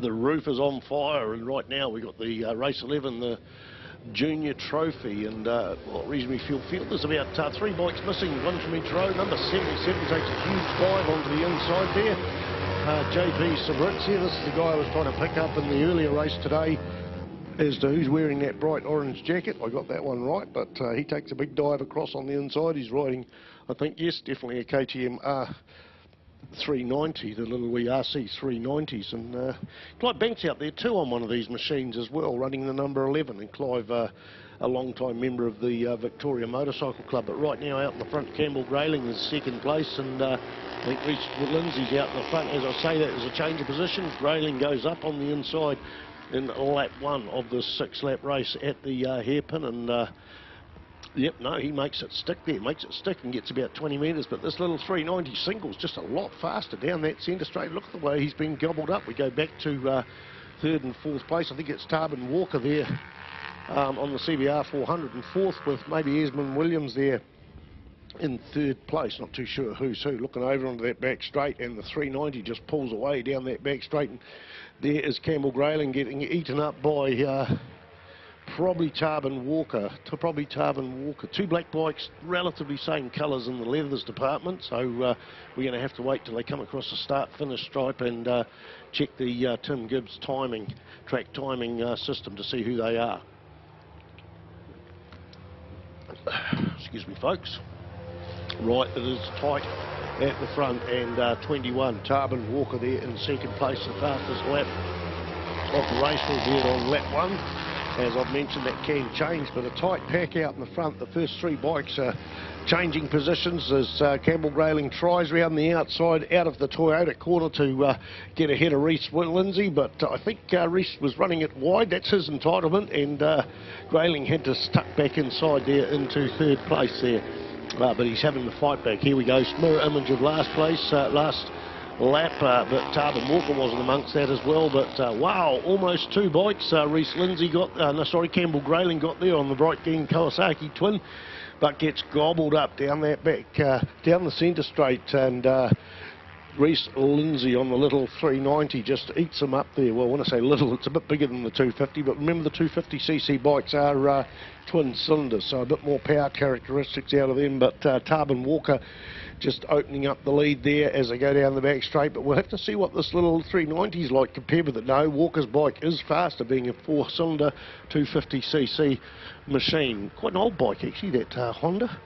The roof is on fire, and right now we've got the race 11, the Junior Trophy, and reasonably full field. There's about 3 bikes missing, one from each row. Number 77 takes a huge dive onto the inside there. JnrTrphyR2, this is the guy I was trying to pick up in the earlier race today as to who's wearing that bright orange jacket. I got that one right, but he takes a big dive across on the inside. He's riding, I think, yes, definitely a KTM 390, the little wee RC 390s, and Clive Banks out there too on one of these machines as well, running the number 11, and Clive, a long-time member of the Victoria Motorcycle Club, but right now out in the front, Campbell Grayling is second place, and I think Rhys Lindsay's out in the front. As I say, that is a change of positions. Grayling goes up on the inside in lap 1 of the 6-lap race at the hairpin, and yep, no, he makes it stick there, and gets about 20 metres, but this little 390 single's just a lot faster down that centre straight. Look at the way he's been gobbled up. We go back to 3rd and 4th place. I think it's Tarbin Walker there on the CBR 400, and 4th with maybe Esmond Williams there in 3rd place. Not too sure who's who. Looking over onto that back straight, and the 390 just pulls away down that back straight, and there is Campbell Grayling getting eaten up by probably Tarbin Walker. 2 black bikes, relatively same colours in the leathers department, so we're going to have to wait till they come across the start-finish stripe and check the Tim Gibbs track timing system to see who they are. Excuse me, folks. Right, it is tight at the front, and 21, Tarbin Walker there in second place, the fastest lap of the race was here on lap 1. As I've mentioned, that can change, but a tight pack out in the front. The first 3 bikes are changing positions as Campbell Grayling tries round the outside out of the Toyota corner to get ahead of Rhys Lindsay, but I think Rhys was running it wide. That's his entitlement, and Grayling had to stuck back inside there into 3rd place there. But he's having the fight back. Here we go, mirror image of last place, last lap, but Tarbin Walker wasn't amongst that as well, but wow, almost 2 bikes. Rhys Lindsay got, Campbell Grayling got there on the Bright Green Kawasaki twin, but gets gobbled up down that back, down the centre straight, and Rhys Lindsay on the little 390 just eats him up there. Well, when I say little, it's a bit bigger than the 250, but remember the 250cc bikes are twin cylinders, so a bit more power characteristics out of them, but Tarbin Walker just opening up the lead there as they go down the back straight, but we'll have to see what this little 390 is like compared with it. No, Walker's bike is faster, being a 4-cylinder 250cc machine. Quite an old bike actually, that Honda.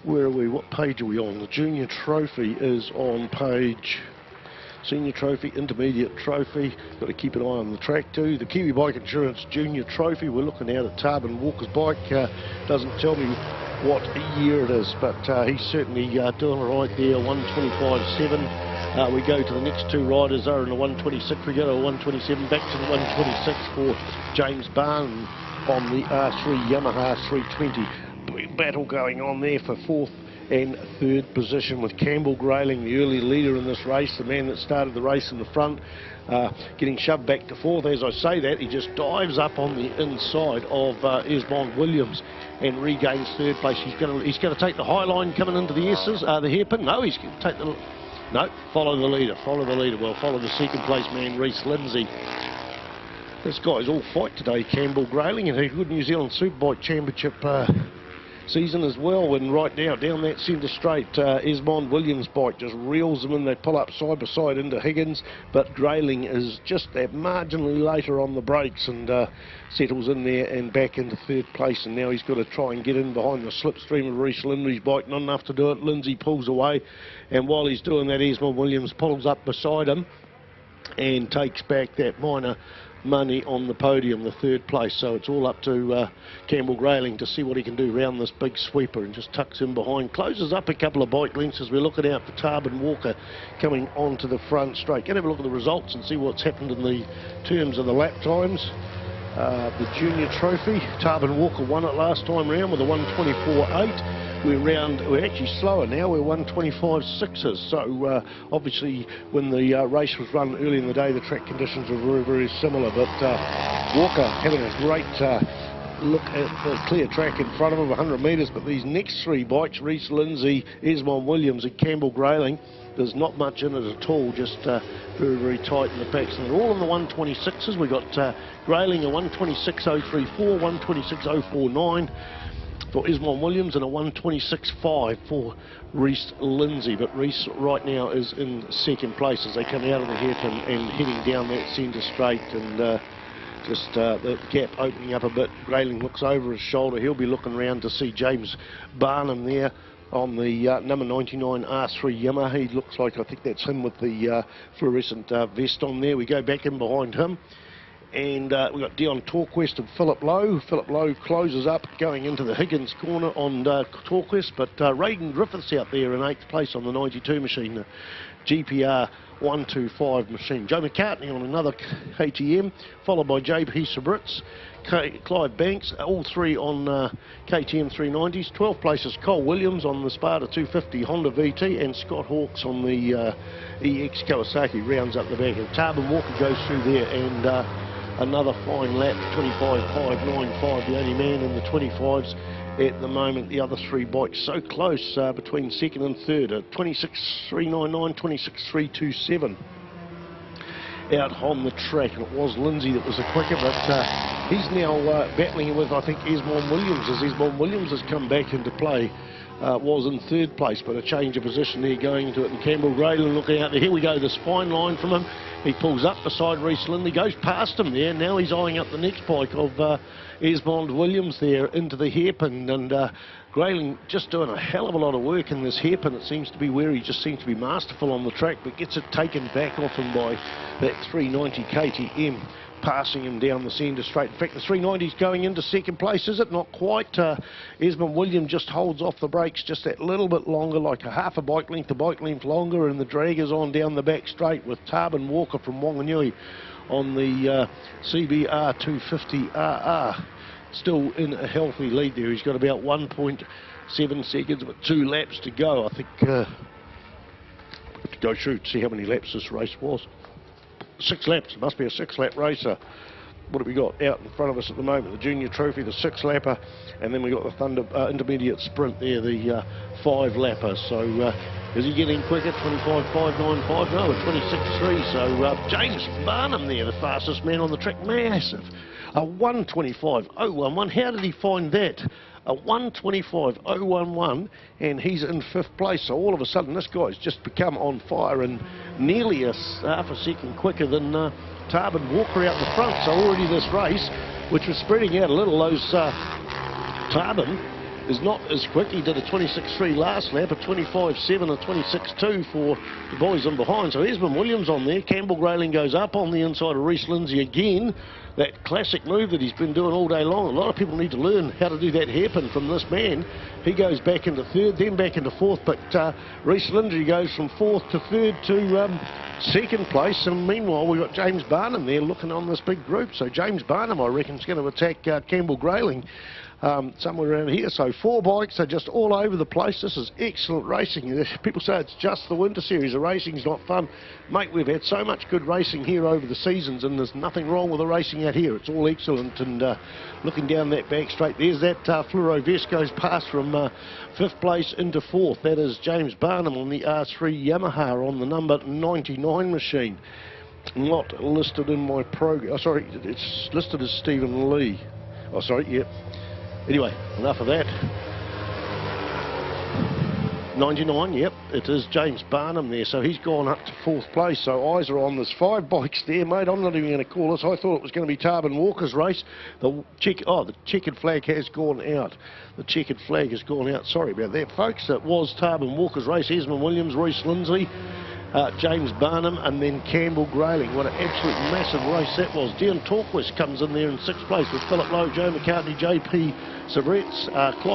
Where are we? What page are we on? The Junior Trophy is on page... Senior Trophy, Intermediate Trophy. Got to keep an eye on the track too. The Kiwi Bike Insurance Junior Trophy. We're looking out at Tarbin Walker's bike. Doesn't tell me what year it is, but he's certainly doing all right there. 125.7. We go to the next 2 riders are in the 126. We go to a 127, back to the 126 for James Barn on the R3 Yamaha 320. Big battle going on there for 4th and 3rd position, with Campbell Grayling, the early leader in this race, the man that started the race in the front, getting shoved back to 4th. As I say that, he just dives up on the inside of Esmond Williams and regains 3rd place. He's going to take the high line coming into the S's, the hairpin. No, he's going to take the... No, follow the leader. Well, follow the second place man, Rhys Lindsay. This guy's all fight today, Campbell Grayling, and had a good New Zealand Superbike Championship season as well, and right now down that centre straight, Esmond Williams' bike just reels them in. They pull up side by side into Higgins, but Grayling is just that marginally later on the brakes and settles in there and back into 3rd place, and now he's got to try and get in behind the slipstream of Rhys Lindsay's bike. Not enough to do it. Lindsay pulls away, and while he's doing that, Esmond Williams pulls up beside him and takes back that minor money on the podium, the 3rd place. So it's all up to Campbell Grayling to see what he can do round this big sweeper, and just tucks in behind, closes up a couple of bike lengths as we're looking out for Tarbin Walker coming onto the front straight. Going to have a look at the results and see what's happened in the terms of the lap times. The Junior Trophy, Tarbin Walker won it last time round with a 124.8. We're actually slower now, we're 125.6s, so obviously when the race was run early in the day, the track conditions were very, very similar, but Walker having a great look at the clear track in front of him, 100 metres, but these next three bikes, Reece Lindsay, Esmond Williams and Campbell Grayling, there's not much in it at all, just very, very tight in the packs. And they're all in the 126s. We've got Grayling a 126.034, 126.049 for Esmond Williams and a 126.5 for Reece Lindsay. But Reece right now is in second place as they come out of the hairpin and heading down that centre straight, and just the gap opening up a bit. Grayling looks over his shoulder. He'll be looking around to see James Barnum there on the number 99 R3 Yamaha. He looks like, I think that's him with the fluorescent vest on there. We go back in behind him, and we've got Dion Torquist and Philip Lowe. Philip Lowe closes up going into the Higgins corner on Torquist, but JnrTrphyR2's out there in 8th place on the 92 machine, the GPR 125 machine. Joe McCartney on another KTM, followed by JP Sabritz, Clive Banks, all three on KTM 390s. 12th place is Cole Williams on the Sparta 250 Honda VT, and Scott Hawkes on the EX Kawasaki rounds up the back. And Tarbin Walker goes through there, and another fine lap, 25.595, the only man in the 25s at the moment. The other three bikes so close between second and third, 26.399, 26.327 out on the track, and it was Lindsay that was the quicker, but he's now battling with, I think, Esmond Williams, as Esmond Williams has come back into play. Was in third place, but a change of position there going into it, and Campbell Grayling looking out there. Here we go, this fine line from him. He pulls up beside Reece Lindsay, goes past him there. Now he's eyeing up the next bike of Esmond Williams there into the hairpin, and Grayling just doing a hell of a lot of work in this hairpin. It seems to be where he just seems to be masterful on the track, but gets it taken back off him by that 390 KTM. Passing him down the centre straight. In fact, the 390's going into second place, is it? Not quite. Esmond Williams just holds off the brakes just that little bit longer, like a half a bike length longer, and the drag is on down the back straight with Tarbin Walker from Wanganui on the CBR 250RR. Still in a healthy lead there. He's got about 1.7 seconds with 2 laps to go. I think to go through to see how many laps this race was. 6 laps. It must be a 6-lap racer. What have we got out in front of us at the moment? The Junior Trophy, the 6-lapper, and then we got the Thunder Intermediate Sprint there, the 5-lapper. So is he getting quicker? 25.595? No, a 26.3. So James Barnum there, the fastest man on the track. Massive. A 125.011. How did he find that? A 125.011, and he's in 5th place. So all of a sudden, this guy's just become on fire, and nearly half a second quicker than Tarbin Walker out the front. So already this race, which was spreading out a little, Tarbin is not as quick. He did a 26.3 last lap, a 25.7, a 26.2 for the boys in behind. So Esmond Williams on there. Campbell Grayling goes up on the inside of Reece Lindsay again. That classic move that he's been doing all day long. A lot of people need to learn how to do that hairpin from this man. He goes back into 3rd, then back into 4th, but Reece Lindsay goes from 4th to 3rd to 2nd place. And meanwhile, we've got James Barnum there looking on this big group. So James Barnum, I reckon, is going to attack Campbell Grayling somewhere around here. So 4 bikes are just all over the place. This is excellent racing. People say it's just the winter series. The racing's not fun. Mate, we've had so much good racing here over the seasons, and there's nothing wrong with the racing out here. It's all excellent. And looking down that back straight, there's that fluoro vest goes past from 5th place into 4th. That is James Barnum on the R3 Yamaha on the number 99 machine. Not listed in my program. Oh, sorry, it's listed as Stephen Lee. Oh, sorry, yep. Anyway, enough of that. 99, yep, it is James Barnum there, so he's gone up to 4th place. So eyes are on. There's 5 bikes there, mate. I'm not even going to call this. I thought it was going to be Tarbin Walker's race. The checkered flag has gone out. The checkered flag has gone out. Sorry about that, folks. It was Tarbin Walker's race. Esmond Williams, Reece Lindsay, James Barnum, and then Campbell Grayling. What an absolute massive race that was. Dion Torquist comes in there in 6th place with Philip Lowe, Joe McCartney, JP Sabretz, Clive